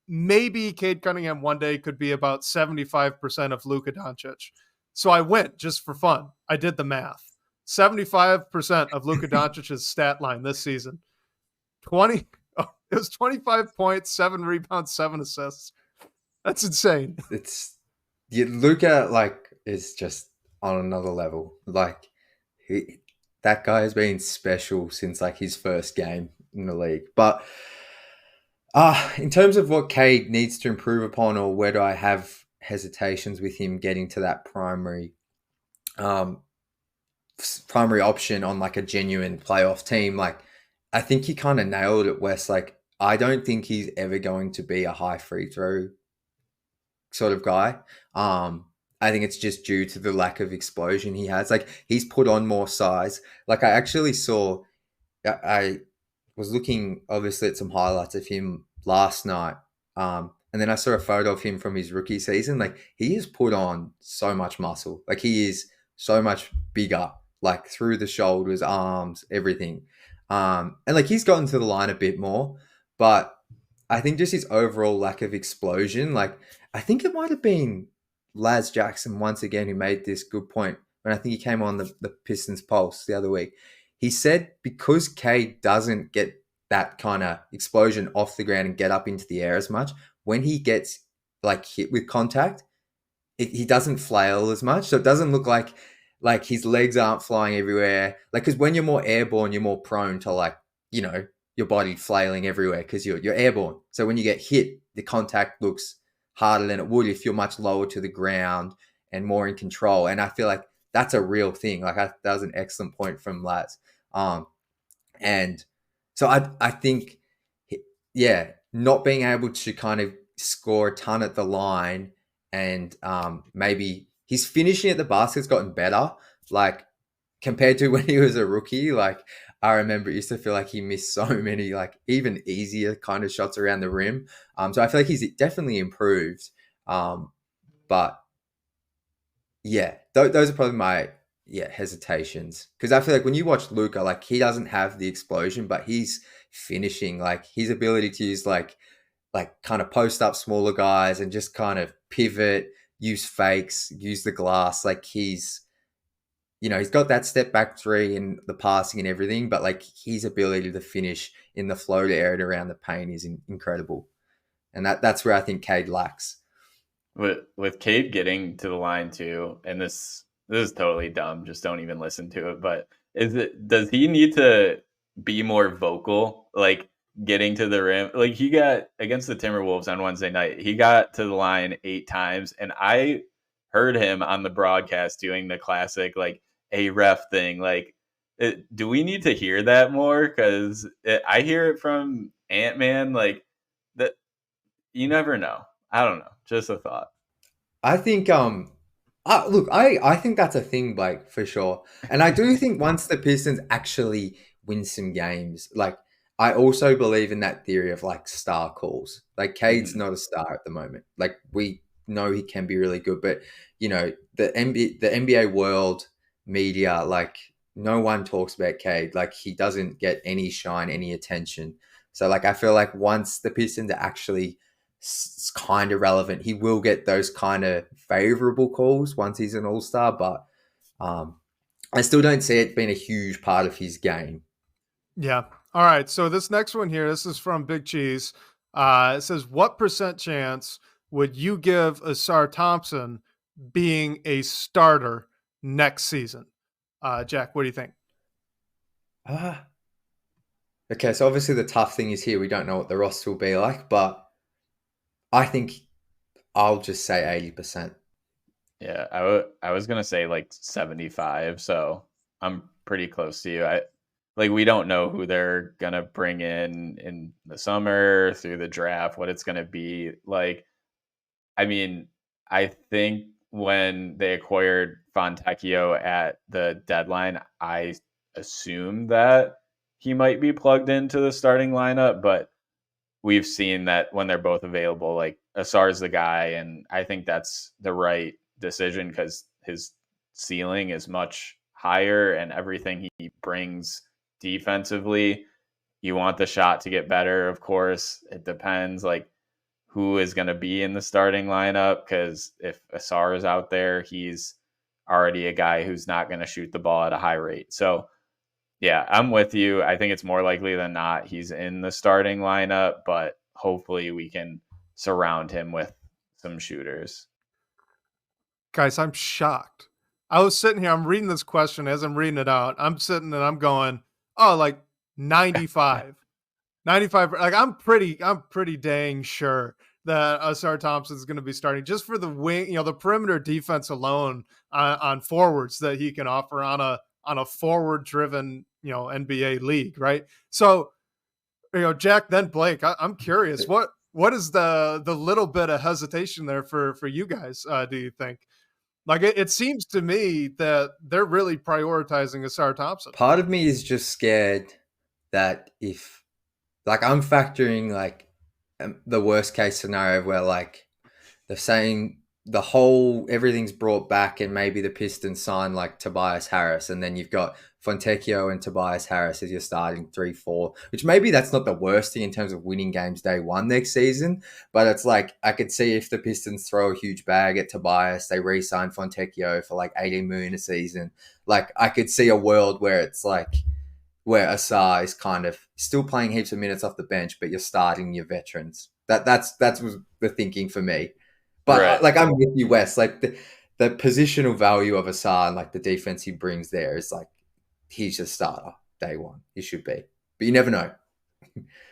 maybe Cade Cunningham one day could be about 75% of Luka Doncic. So I went just for fun. I did the math. 75% of Luka Doncic's stat line this season. It was 25 points, 7 rebounds, 7 assists. That's insane. Luka, like, is just on another level. Like, that guy has been special since like his first game in the league. But in terms of what Cade needs to improve upon, or where do I have hesitations with him getting to that primary option on like a genuine playoff team, like, I think he kind of nailed it, Wes. Like, I don't think he's ever going to be a high free throw sort of guy. I think it's just due to the lack of explosion he has. Like, he's put on more size. Like, I actually saw, I was looking obviously at some highlights of him last night. And then I saw a photo of him from his rookie season. Like, he has put on so much muscle. Like, he is so much bigger, like through the shoulders, arms, everything. And like, he's gotten to the line a bit more, but I think just his overall lack of explosion, like, I think it might have been Laz Jackson once again who made this good point when I think he came on the Pistons Pulse the other week. He said because Cade doesn't get that kind of explosion off the ground and get up into the air as much, when he gets like hit with contact, he doesn't flail as much. So it doesn't look like Like his legs aren't flying everywhere. Like, because when you're more airborne, you're more prone to like, your body flailing everywhere because you're airborne. So when you get hit, the contact looks harder than it would if you're much lower to the ground and more in control. And I feel like that's a real thing. Like that was an excellent point from Laz. And so I think, yeah, not being able to kind of score a ton at the line and maybe his finishing at the basket's gotten better, like compared to when he was a rookie. Like I remember it used to feel like he missed so many like even easier kind of shots around the rim. So I feel like he's definitely improved. But yeah, those are probably my hesitations, because I feel like when you watch Luka, like he doesn't have the explosion, but he's finishing, like his ability to use like kind of post up smaller guys and just kind of pivot, use fakes, use the glass. Like he's got that step back three and the passing and everything, but like his ability to finish in the floater area and around the paint is incredible. And that's where I think Cade lacks. With Cade getting to the line too, and this is totally dumb, just don't even listen to it, but does he need to be more vocal, like getting to the rim? Like he got against the Timberwolves on Wednesday night, he got to the line 8 times, and I heard him on the broadcast doing the classic like a ref thing. Like do we need to hear that more? Because I hear it from Ant-Man, like that. You never know. I don't know. Just a thought. I think look, I think that's a thing, Blake, for sure. And I do think once the Pistons actually win some games, like I also believe in that theory of like star calls. Like Cade's not a star at the moment. Like we know he can be really good, but the NBA world media, like no one talks about Cade. Like he doesn't get any shine, any attention. So like I feel like once the Pistons are actually kind of relevant, he will get those kind of favorable calls once he's an all-star, but I still don't see it being a huge part of his game. Yeah. All right. So this next one here, this is from Big Cheese. It says, what % chance would you give Asar Thompson being a starter next season? Jack, what do you think? Okay, so obviously the tough thing is here, we don't know what the roster will be like, but I think I'll just say 80%. Yeah, I was gonna say like 75, so I'm pretty close to you. We don't know who they're gonna bring in the summer through the draft, what it's gonna be like. I mean, I think when they acquired Fontecchio at the deadline, I assumed that he might be plugged into the starting lineup, but we've seen that when they're both available, like Asar's the guy, and I think that's the right decision because his ceiling is much higher and everything he brings defensively. You want the shot to get better, of course. It depends like who is going to be in the starting lineup, because if Asar is out there, he's already a guy who's not going to shoot the ball at a high rate. So yeah, I'm with you. I think it's more likely than not he's in the starting lineup, but hopefully we can surround him with some shooters. Guys, I'm shocked. I was sitting here, I'm reading this question as I'm reading it out. I'm sitting and I'm going, oh, like 95. 95. Like I'm pretty dang sure that Asar Thompson is going to be starting just for the wing, the perimeter defense alone on forwards that he can offer on a forward driven, NBA league. Right. So, Jack, then Blake, I'm curious, what is the little bit of hesitation there for you guys? Do you think? Like it seems to me that they're really prioritizing Asar Thompson. Part of me is just scared that if, like, I'm factoring like the worst case scenario where like they're saying everything's brought back and maybe the Pistons sign like Tobias Harris, and then you've got Fontecchio and Tobias Harris as your starting 3-4, which maybe that's not the worst thing in terms of winning games day one next season, but it's like I could see if the Pistons throw a huge bag at Tobias, they re-sign Fontecchio for like 18 million a season. Like I could see a world where it's like where Asar is kind of still playing heaps of minutes off the bench, but you're starting your veterans. That's was the thinking for me. But Right. like I'm with you, Wes. Like the positional value of Asar and like the defense he brings there is like he's a starter day one. He should be, but you never know.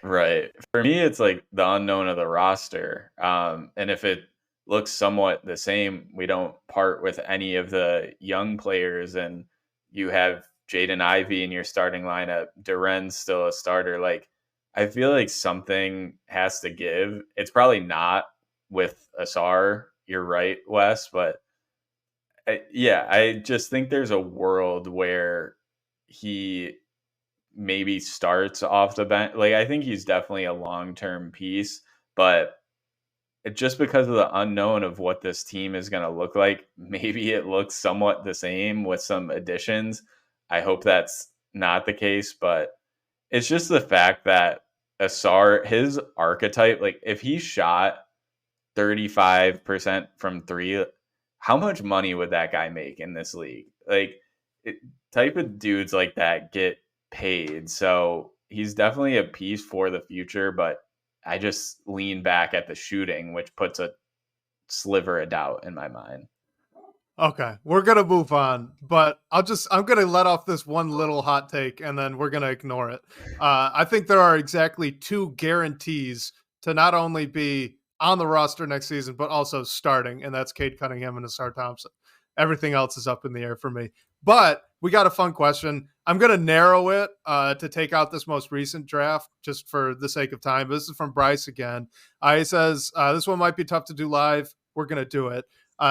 Right. For me, it's like the unknown of the roster. And if it looks somewhat the same, we don't part with any of the young players, and you have Jaden Ivey in your starting lineup. Duren's still a starter. Like, I feel like something has to give. It's probably not with Asar. You're right, Wes, but yeah, I just think there's a world where he maybe starts off the bench. Like, I think he's definitely a long-term piece, but just because of the unknown of what this team is going to look like, maybe it looks somewhat the same with some additions. I hope that's not the case, but it's just the fact that Asar, his archetype, like if he shot 35% from three, how much money would that guy make in this league? Like, it, type of dudes like that get paid. So he's definitely a piece for the future, but I just lean back at the shooting, which puts a sliver of doubt in my mind. Okay, we're gonna move on, but I'm gonna let off this one little hot take, and then we're gonna ignore it. I think there are exactly two guarantees to not only be on the roster next season, but also starting, and that's Cade Cunningham and Asar Thompson. Everything else is up in the air for me. But we got a fun question. I'm gonna narrow it to take out this most recent draft, just for the sake of time. This is from Bryce again. He says this one might be tough to do live. We're gonna do it.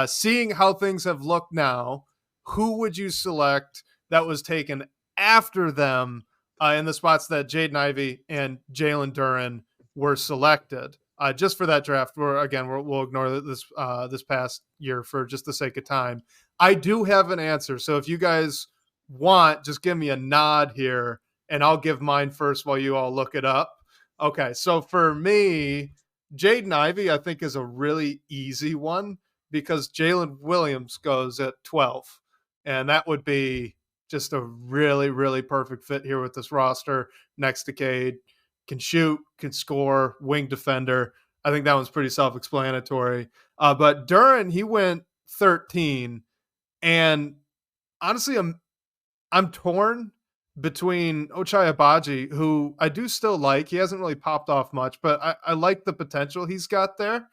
Seeing how things have looked now, who would you select that was taken after them in the spots that Jaden Ivey and Jalen Duren were selected? Just for that draft, we'll ignore this past year for just the sake of time. I do have an answer, so if you guys want, just give me a nod here, and I'll give mine first while you all look it up. Okay, so for me, Jaden Ivey, I think, is a really easy one because Jalen Williams goes at 12. And that would be just a really, really perfect fit here with this roster next to Cade. Can shoot, can score, wing defender. I think that one's pretty self-explanatory. But Duren, he went 13. And honestly, I'm torn between Ochai Agbaji, who I do still like. He hasn't really popped off much, but I like the potential he's got there.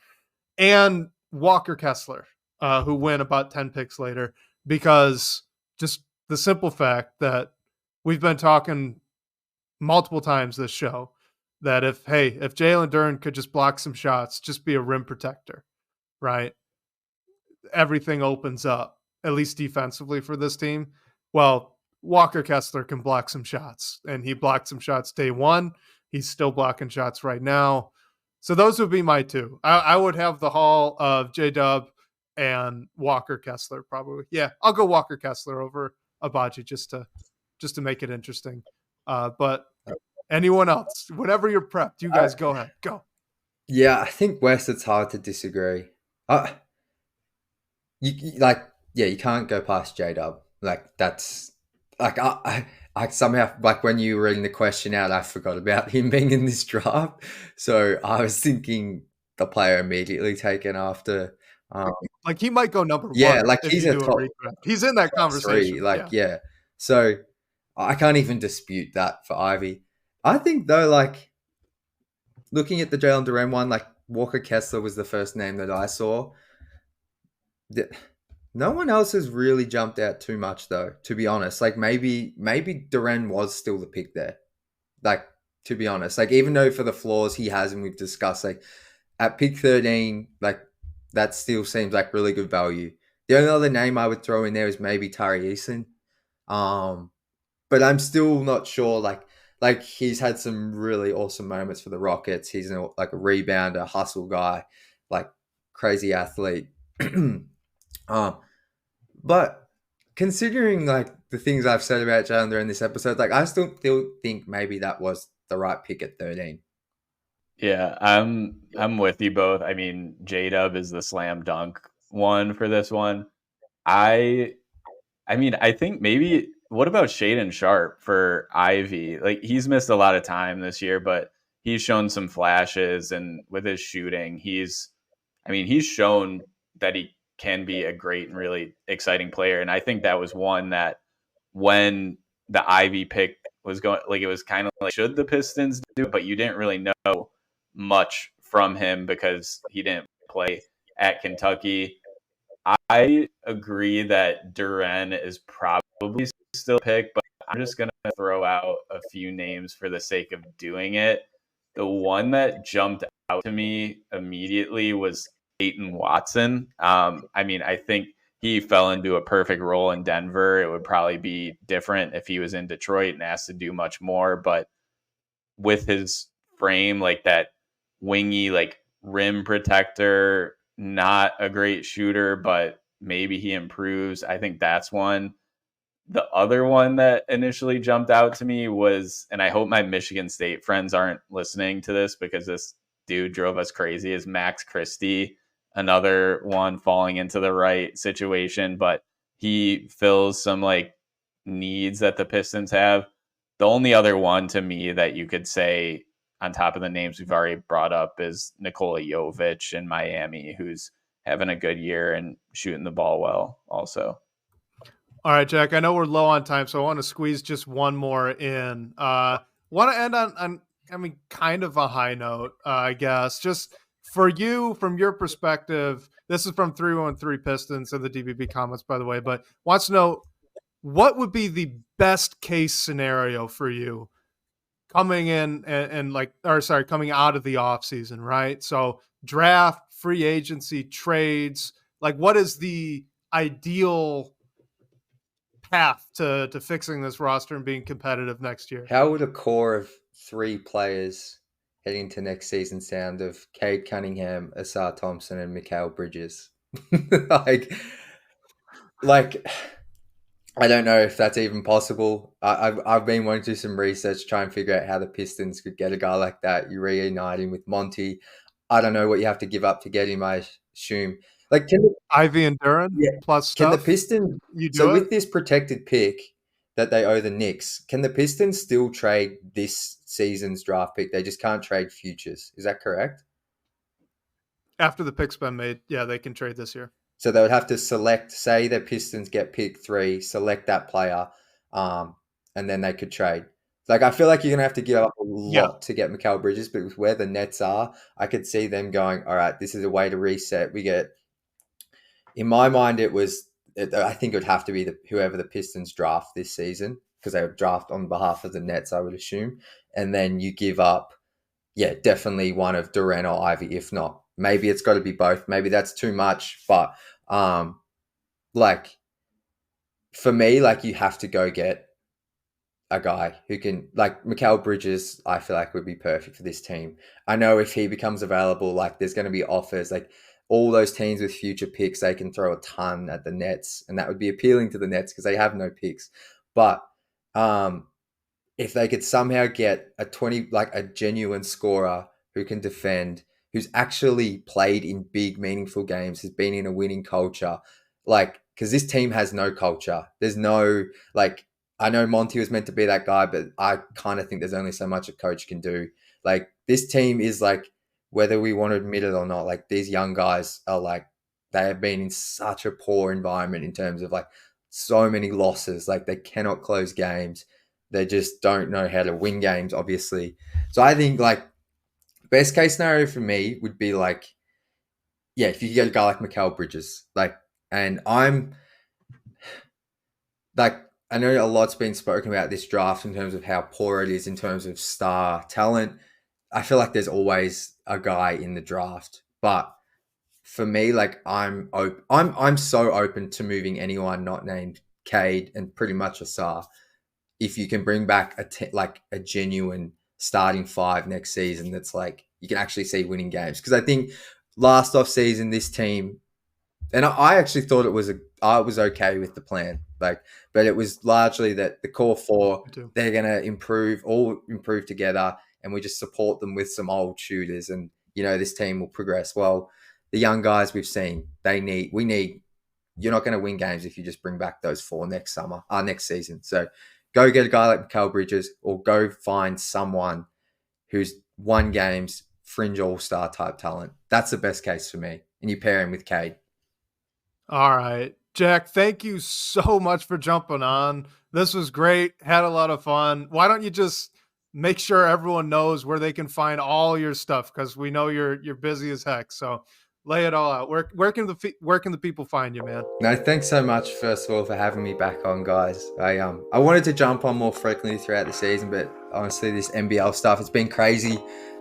And Walker Kessler, who went about 10 picks later, because just the simple fact that we've been talking multiple times this show that if Jalen Duren could just block some shots, just be a rim protector, right? Everything opens up, at least defensively for this team. Well, Walker Kessler can block some shots, and he blocked some shots day one. He's still blocking shots right now. So those would be my two. I would have the haul of J-Dub and Walker Kessler probably. Yeah, I'll go Walker Kessler over Agbaji just to make it interesting. But anyone else, whenever you're prepped, you guys go ahead. Go. Yeah, I think West, it's hard to disagree. You can't go past J-Dub. Like, that's like I somehow, like, when you were reading the question out, I forgot about him being in this draft. So I was thinking the player immediately taken after. Like, he might go number one. Yeah, like he's a top. He's in that conversation. Three, like, yeah. So I can't even dispute that for Ivy. I think though, like, looking at the Jalen Duren one, like Walker Kessler was the first name that I saw. No one else has really jumped out too much, though, to be honest. Like, maybe Duren was still the pick there. Like, to be honest. Like, even though for the flaws he has and we've discussed, like, at pick 13, like, that still seems like really good value. The only other name I would throw in there is maybe Tari Eason. But I'm still not sure, like he's had some really awesome moments for the Rockets. He's like a rebounder, hustle guy, like crazy athlete. But considering like the things I've said about Jalen Duren in this episode, like I still think maybe that was the right pick at 13. Yeah, I'm with you both. I mean, J-Dub is the slam dunk one for this one. I mean, I think maybe what about Shaedon Sharpe for Ivy? Like, he's missed a lot of time this year, but he's shown some flashes, and with his shooting, he's shown that he can be a great and really exciting player. And I think that was one that when the Ivy pick was going, like it was kind of like, should the Pistons do it? But you didn't really know much from him because he didn't play at Kentucky. I agree that Duren is probably still picked, but I'm just going to throw out a few names for the sake of doing it. The one that jumped out to me immediately was Peyton Watson. I mean, I think he fell into a perfect role in Denver. It would probably be different if he was in Detroit and asked to do much more, but with his frame, like that wingy, like rim protector, not a great shooter, but maybe he improves. I think that's one. The other one that initially jumped out to me was, and I hope my Michigan State friends aren't listening to this because this dude drove us crazy, is Max Christie, another one falling into the right situation, but he fills some like needs that the Pistons have. The only other one to me that you could say on top of the names we've already brought up is Nikola Jovic in Miami, who's having a good year and shooting the ball well also. All right, Jack, I know we're low on time, so I want to squeeze just one more in. Want to end on, I mean, kind of a high note, I guess. Just for you, from your perspective, this is from 313 Pistons and the DBB comments, by the way, but wants to know, what would be the best case scenario for you coming in coming out of the offseason, right? So draft, free agency, trades, like what is the ideal path to fixing this roster and being competitive next year? How would a core of 3 players heading into next season sound of Cade Cunningham, Asar Thompson, and Mikal Bridges? like, I don't know if that's even possible. I've been wanting to do some research, try and figure out how the Pistons could get a guy like that. You reunite him with Monty. I don't know what you have to give up to get him, I assume. Like, Ivy and Duren plus can the stuff. Pistons, You do so it? with this protected pick that they owe the Knicks, can the Pistons still trade this season's draft pick? They just can't trade futures. Is that correct? After the pick's been made, yeah, they can trade this year. So they would have to select, say the Pistons get pick 3, select that player, and then they could trade. Like, I feel like you're going to have to give up a lot to get Mikal Bridges, but with where the Nets are, I could see them going, all right, this is a way to reset. We get, in my mind, I think it would have to be whoever the Pistons draft this season, because they would draft on behalf of the Nets, I would assume. And then you give up, definitely one of Duren or Ivy, if not. Maybe it's got to be both. Maybe that's too much. But, like, for me, like, you have to go get a guy who can, like, Mikal Bridges, I feel like would be perfect for this team. I know if he becomes available, like, there's going to be offers. Like, all those teams with future picks, they can throw a ton at the Nets, and that would be appealing to the Nets because they have no picks. But if they could somehow get a genuine scorer who can defend, who's actually played in big, meaningful games, has been in a winning culture, like, because this team has no culture. There's no, like, I know Monty was meant to be that guy, but I kind of think there's only so much a coach can do. Like, this team is like, whether we want to admit it or not, like, these young guys are like, they have been in such a poor environment in terms of like so many losses. Like, they cannot close games. They just don't know how to win games, obviously. So I think, like, best case scenario for me would be like, if you get a guy like Mikal Bridges, like, and I'm like, I know a lot's been spoken about this draft in terms of how poor it is in terms of star talent. I feel like there's always a guy in the draft, but for me, like, I'm so open to moving anyone not named Cade and pretty much Asar if you can bring back a genuine starting 5 next season that's like you can actually see winning games. Because I think last off season, this team, and I actually thought I was okay with the plan, like, but it was largely that the core 4, they're gonna all improve together, and we just support them with some old shooters, and this team will progress. Well, the young guys we've seen, you're not going to win games if you just bring back those 4 next season. So go get a guy like Mikal Bridges, or go find someone who's won games, fringe all-star type talent. That's the best case for me. And you pair him with Cade. All right. Jack, thank you so much for jumping on. This was great. Had a lot of fun. Why don't you just make sure everyone knows where they can find all your stuff, because we know you're busy as heck. So lay it all out. Where can the people find you, man? No, thanks so much, first of all, for having me back on, guys. I wanted to jump on more frequently throughout the season, but honestly, this NBL stuff, it's been crazy.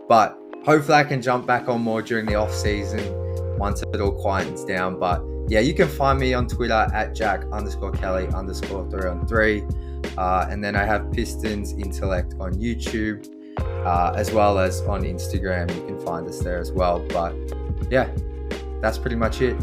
But hopefully I can jump back on more during the off season once it all quietens down. But yeah, you can find me on Twitter at Jack_Kelly_3on3. And then I have Pistons Intellect on YouTube, as well as on Instagram. You can find us there as well. But yeah, that's pretty much it.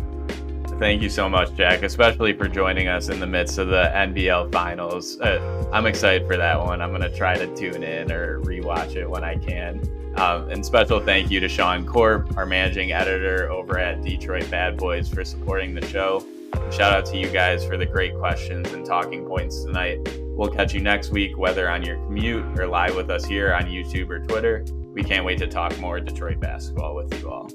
Thank you so much, Jack, especially for joining us in the midst of the NBL finals. I'm excited for that one. I'm going to try to tune in or rewatch it when I can. And special thank you to Sean Corp, our managing editor over at Detroit Bad Boys, for supporting the show. And shout out to you guys for the great questions and talking points tonight. We'll catch you next week, whether on your commute or live with us here on YouTube or Twitter. We can't wait to talk more Detroit basketball with you all.